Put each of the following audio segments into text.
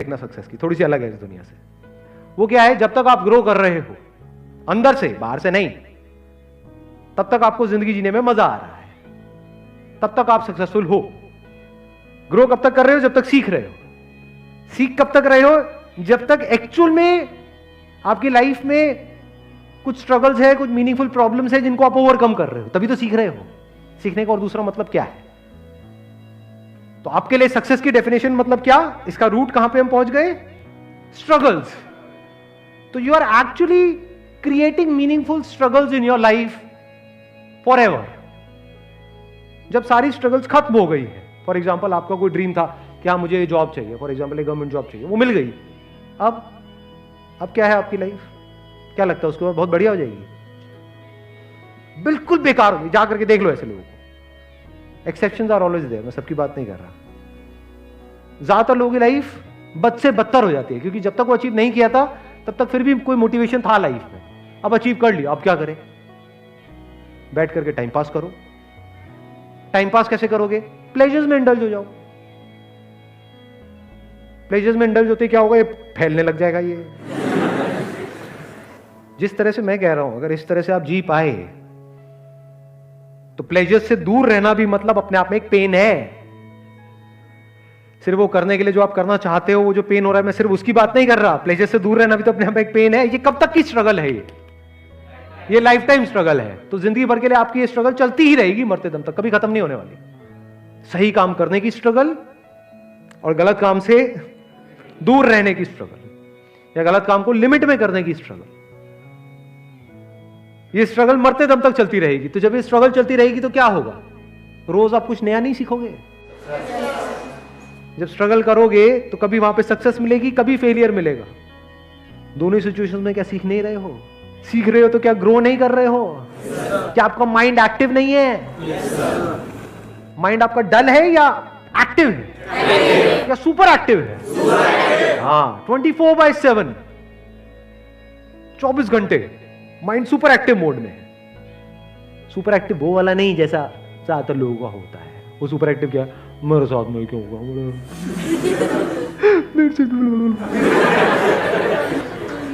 देखना सक्सेस की थोड़ी सी अलग है इस दुनिया से। वो क्या है, जब तक आप ग्रो कर रहे हो अंदर से, बाहर से नहीं, तब तक आपको जिंदगी जीने में मजा आ रहा है, तब तक आप सक्सेसफुल हो। ग्रो कब तक कर रहे हो, जब तक सीख रहे हो। सीख कब तक रहे हो, जब तक एक्चुअल में आपकी लाइफ में कुछ स्ट्रगल्स है, कुछ मीनिंगफुल प्रॉब्लम्स है जिनको आप ओवरकम कर रहे हो, तभी तो सीख रहे हो। सीखने का और दूसरा मतलब क्या है? तो आपके लिए सक्सेस की डेफिनेशन मतलब क्या, इसका रूट कहां पे हम पहुंच गए? स्ट्रगल्स। तो you are actually creating meaningful struggles in your life forever. जब सारी स्ट्रगल्स खत्म हो गई है, फॉर एग्जाम्पल आपका कोई ड्रीम था कि हाँ मुझे जॉब चाहिए, फॉर एग्जाम्पल एक गवर्नमेंट जॉब चाहिए, वो मिल गई, अब क्या है आपकी लाइफ? क्या लगता है उसके बाद बहुत बढ़िया हो जाएगी? बिल्कुल बेकार होगी। जा करके देख लो ऐसे लोगों को। एक्सेप्शंस आर ऑलवेज देयर, मैं सबकी बात नहीं कर रहा। ज्यादातर लोगों की लाइफ बद से बदतर हो जाती है, क्योंकि जब तक वो अचीव नहीं किया था तब तक फिर भी कोई मोटिवेशन था लाइफ में। अब अचीव कर लिया, अब क्या करें? बैठ करके टाइम पास करो। टाइम पास कैसे करोगे? प्लेजर्स में इंडल्ज हो जाओ। प्लेजर्स में इंडल्ज होते क्या होगा, ये फैलने लग जाएगा। ये जिस तरह से मैं कह रहा हूं, अगर इस तरह से आप जी पाए तो प्लेजर्स से दूर रहना भी मतलब अपने आप में एक पेन है। सिर्फ वो करने के लिए जो आप करना चाहते हो, वो जो पेन हो रहा है, मैं सिर्फ उसकी बात नहीं कर रहा। प्लेजर से दूर रहना भी तो अपने आप में एक पेन है। ये कब तक की स्ट्रगल है? ये लाइफ टाइम स्ट्रगल है। तो जिंदगी भर के लिए आपकी ये स्ट्रगल चलती ही रहेगी, मरते दम तक, कभी खत्म नहीं होने वाली। सही काम करने की स्ट्रगल और गलत काम से दूर रहने की स्ट्रगल, या गलत काम को लिमिट में करने की स्ट्रगल, ये स्ट्रगल मरते दम तक चलती रहेगी। तो जब ये स्ट्रगल चलती रहेगी तो क्या होगा? रोज आप कुछ नया नहीं सीखोगे। जब स्ट्रगल करोगे तो कभी वहां पे सक्सेस मिलेगी, कभी फेलियर मिलेगा। दोनों सिचुएशन में क्या सीख नहीं रहे हो? सीख रहे हो तो क्या ग्रो नहीं कर रहे हो? क्या आपका माइंड एक्टिव नहीं है? माइंड आपका डल है या एक्टिव है, या सुपर एक्टिव है? हाँ, 24/7, 24 घंटे माइंड सुपर एक्टिव मोड में है। सुपर एक्टिव वो वाला नहीं जैसा ज्यादातर लोगों का होता है। वो सुपर एक्टिव क्या, मेरे साथ में क्यों होगा,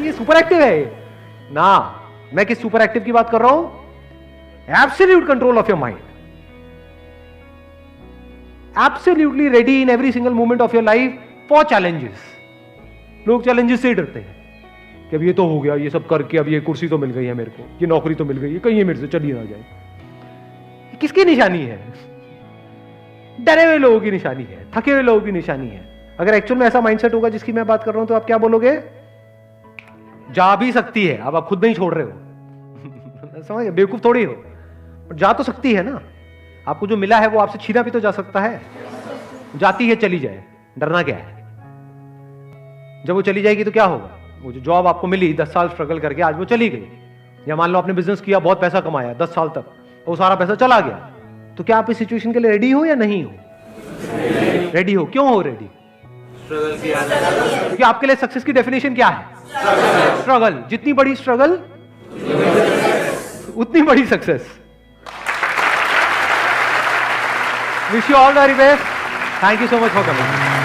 ये सुपर एक्टिव है ना। मैं किस सुपर एक्टिव की बात कर रहा हूं? Absolute control of your mind, absolutely ready in every single moment of your life for challenges. लोग चैलेंजेस से डरते हैं कि अब ये तो हो गया, ये सब करके अब ये कुर्सी तो मिल गई है मेरे को, ये नौकरी तो मिल गई है, कहीं ये मेरे से चली ना जाए। ये किसकी निशानी है? डरे हुए लोगों की निशानी है, थके हुए लोगों की निशानी है। अगर एक्चुअल में ऐसा माइंडसेट होगा जिसकी मैं बात कर रहा हूं, तो आप क्या बोलोगे? जा भी सकती है। अब आप खुद नहीं छोड़ रहे हो समझ, बेवकूफ थोड़ी हो, जा तो सकती है ना। आपको जो मिला है वो आपसे छीना भी तो जा सकता है। जाती है, चली जाए, डरना क्या है? जब वो चली जाएगी तो क्या होगा? वो जो जॉब आपको मिली 10 साल स्ट्रगल करके, आज वो चली गई। या मान लो आपने बिजनेस किया, बहुत पैसा कमाया 10 साल तक, वो सारा पैसा चला गया, तो क्या आप इस सिचुएशन के लिए रेडी हो या नहीं हो? रेडी हो। क्यों हो रेडी? क्योंकि आपके लिए सक्सेस की डेफिनेशन क्या है? स्ट्रगल। जितनी बड़ी स्ट्रगल उतनी बड़ी success. Wish you all the very best. Thank you so much for coming.